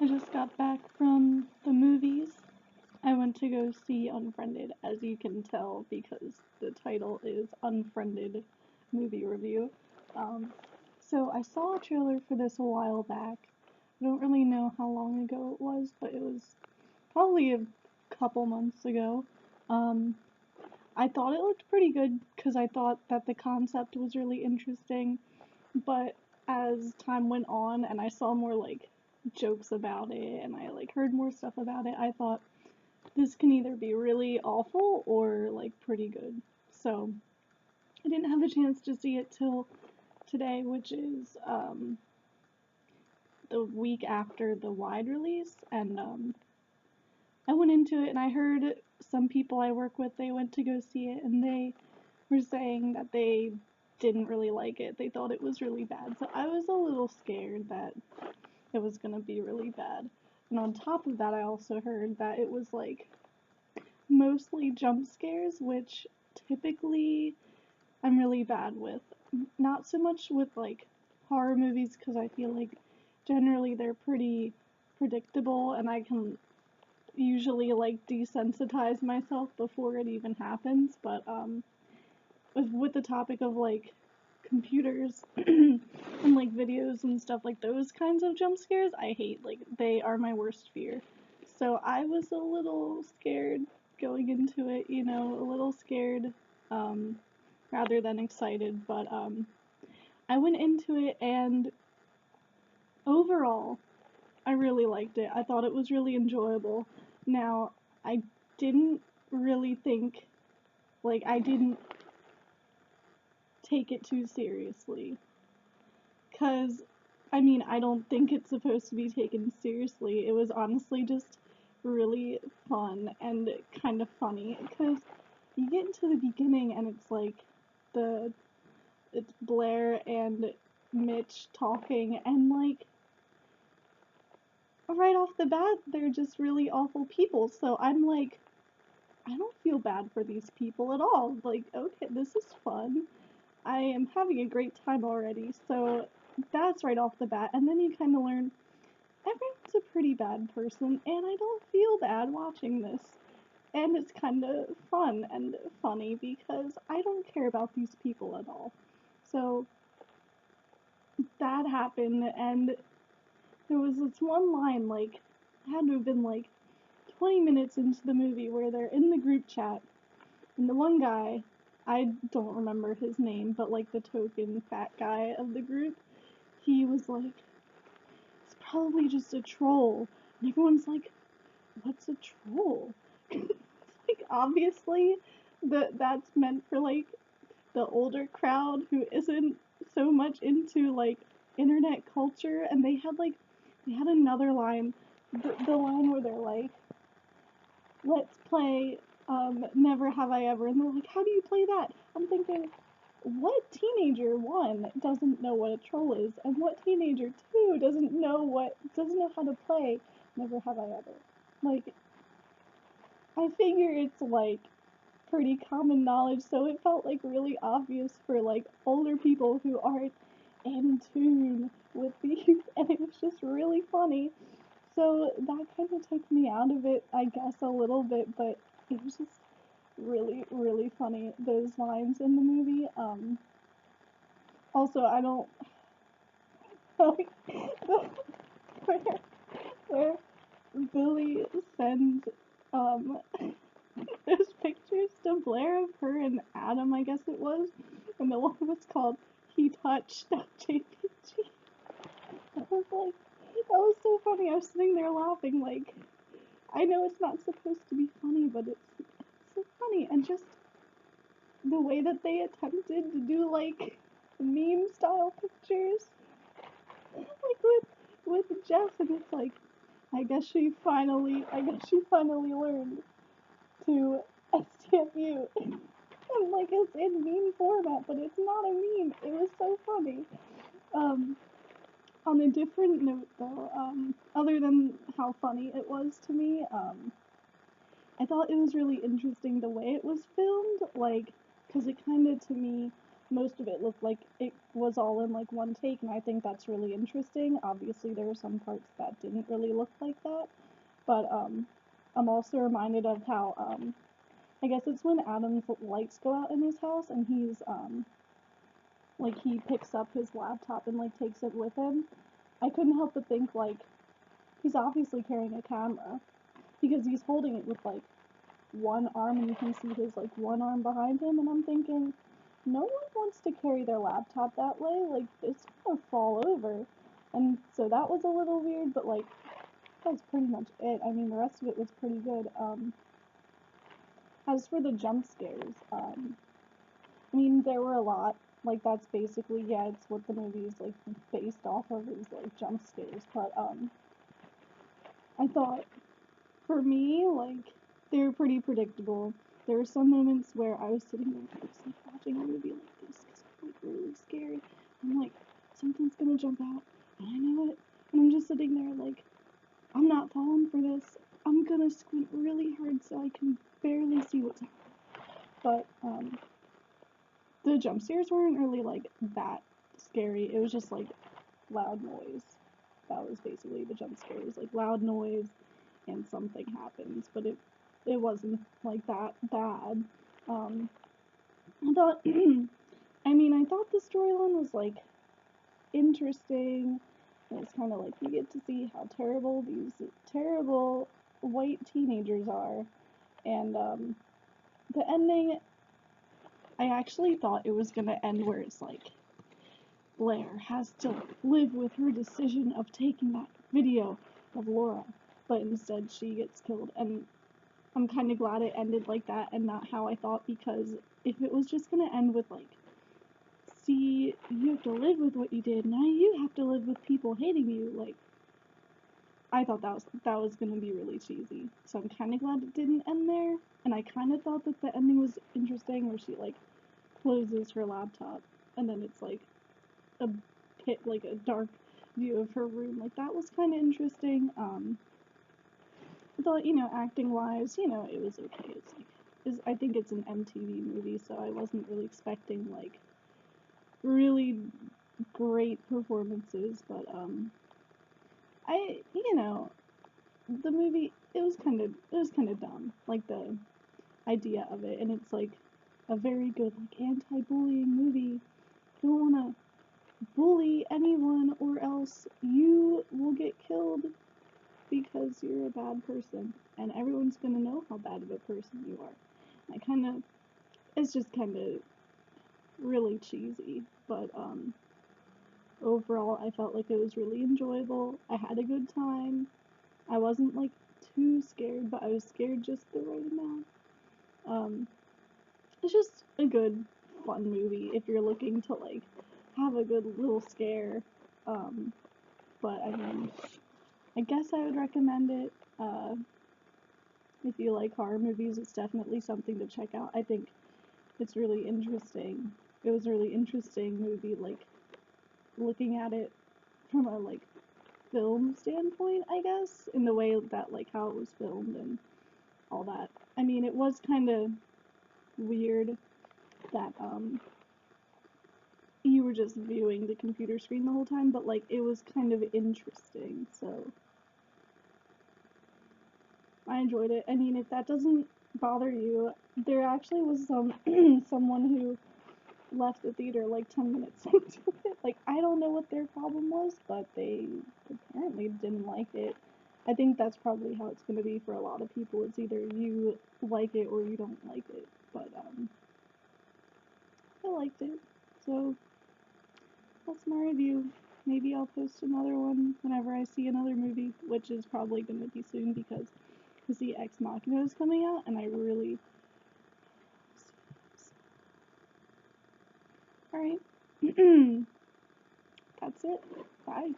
I just got back from the movies. I went to go see Unfriended, as you can tell because the title is Unfriended Movie Review. Um, so I saw a trailer for this a while back. I don't really know how long ago it was, but it was probably a couple months ago. Um, I thought it looked pretty good because I thought that the concept was really interesting, but as time went on and I saw more like jokes about it and I like heard more stuff about it, I thought this can either be really awful or like pretty good. So I didn't have a chance to see it till today, which is the week after the wide release, and I went into it and I heard some people I work with, they went to go see it and they were saying that they didn't really like it. They thought it was really bad. So I was a little scared that it was gonna be really bad. And on top of that, I also heard that it was like mostly jump scares, which typically I'm really bad with. Not so much with like horror movies because I feel like generally they're pretty predictable and I can usually like desensitize myself before it even happens, but with the topic of like computers and like videos and stuff like those kinds of jump scares, I hate. Like they are my worst fear. So I was a little scared going into it, a little scared rather than excited, but I went into it and overall I really liked it. I thought it was really enjoyable. Now, I didn't really think I didn't take it too seriously. Because, I mean, I don't think it's supposed to be taken seriously. It was honestly just really fun and kind of funny. Because you get into the beginning and it's like it's Blair and Mitch talking, and like, right off the bat, they're just really awful people. So I'm like, I don't feel bad for these people at all. Like, okay, this is fun. I am having a great time already. So that's right off the bat. And then you kind of learn everyone's a pretty bad person, and I don't feel bad watching this. And it's kind of fun and funny because I don't care about these people at all. So that happened, and there was this one line, like, it had to have been like 20 minutes into the movie where they're in the group chat, and the one guy, I don't remember his name, but like the token fat guy of the group, he was like, it's probably just a troll. And everyone's like, what's a troll? Like, obviously, that's meant for like the older crowd who isn't so much into like internet culture, and they had another line, the line where they're like, let's play Never Have I Ever, and they're like, how do you play that? I'm thinking, what teenager, one, doesn't know what a troll is, and what teenager, two, doesn't know how to play Never Have I Ever? Like, I figure it's like pretty common knowledge, so it felt like really obvious for like older people who aren't in tune with these, and it was just really funny. So that kind of took me out of it, I guess, a little bit, but it was just really, really funny, those lines in the movie. Also, I don't like where, where Billy sends um those pictures to Blair of her and Adam, I guess it was, and the one was called He Touched JPG. I was like, that was so funny. I was sitting there laughing, like, I know it's not supposed to be funny, but it's so funny, and just the way that they attempted to do like meme style pictures, like with Jess, and it's like, I guess she finally learned to STFU. And like it's in meme format, but it's not a meme. It was so funny. Um, on a different note though, other than how funny it was to me, I thought it was really interesting the way it was filmed, like, because it kind of to me most of it looked like it was all in like one take, and I think that's really interesting. Obviously, there are some parts that didn't really look like that, but I'm also reminded of how I guess it's when Adam's lights go out in his house, and he's like he picks up his laptop and like takes it with him. I couldn't help but think like he's obviously carrying a camera because he's holding it with like one arm, and you can see his like one arm behind him, and I'm thinking no one wants to carry their laptop that way, like it's gonna fall over. And so that was a little weird, but like that's pretty much it. I mean, the rest of it was pretty good. As for the jump scares, I mean, there were a lot. Like, that's basically, yeah, it's what the movie is, like, based off of, is, like, jump scares. But, I thought, for me, like, they were pretty predictable. There were some moments where I was sitting there, just, like, watching a movie like this, because I'm, like, really scared. I'm like, something's gonna jump out, and I know it. And I'm just sitting there, like, I'm not falling for this. I'm gonna squint really hard so I can barely see what's happening. But, the jump scares weren't really, like, that scary. It was just, like, loud noise. That was basically the jump scares. Like, loud noise and something happens. But it wasn't, like, that bad. I thought, I thought the storyline was, like, interesting. It was kind of like you get to see how terrible these terrible white teenagers are. And, the ending, I actually thought it was gonna end where it's like, Blair has to live with her decision of taking that video of Laura, but instead she gets killed, and I'm kind of glad it ended like that and not how I thought, because if it was just gonna end with like, see, you have to live with what you did, now you have to live with people hating you, like, I thought that was gonna be really cheesy, so I'm kind of glad it didn't end there, and I kind of thought that the ending was interesting, where she like closes her laptop, and then it's like a pit, like a dark view of her room. Like, that was kind of interesting. I thought, acting wise, it was okay. It's like, I think it's an MTV movie, so I wasn't really expecting like really great performances, but the movie, it was kind of dumb, like the idea of it, and it's like a very good like anti-bullying movie. You don't want to bully anyone or else you will get killed because you're a bad person, and everyone's gonna know how bad of a person you are. It's just kind of really cheesy, but overall I felt like it was really enjoyable. I had a good time. I wasn't like too scared, but I was scared just the right amount. It's just a good, fun movie if you're looking to like have a good little scare. But I guess I would recommend it. If you like horror movies, it's definitely something to check out. I think it's really interesting. It was a really interesting movie, like looking at it from a like film standpoint, I guess, in the way that like how it was filmed and all that. I mean, it was kind of weird that you were just viewing the computer screen the whole time, but like it was kind of interesting, so I enjoyed it. I mean, if that doesn't bother you, there actually was someone who left the theater like 10 minutes into it. Like, I don't know what their problem was, but they apparently didn't like it. I think that's probably how it's going to be for a lot of people. It's either you like it or you don't like it. But I liked it. So that's my review. Maybe I'll post another one whenever I see another movie, which is probably going to be soon because the Ex Machina is coming out, and I really... Alright. That's it. Bye.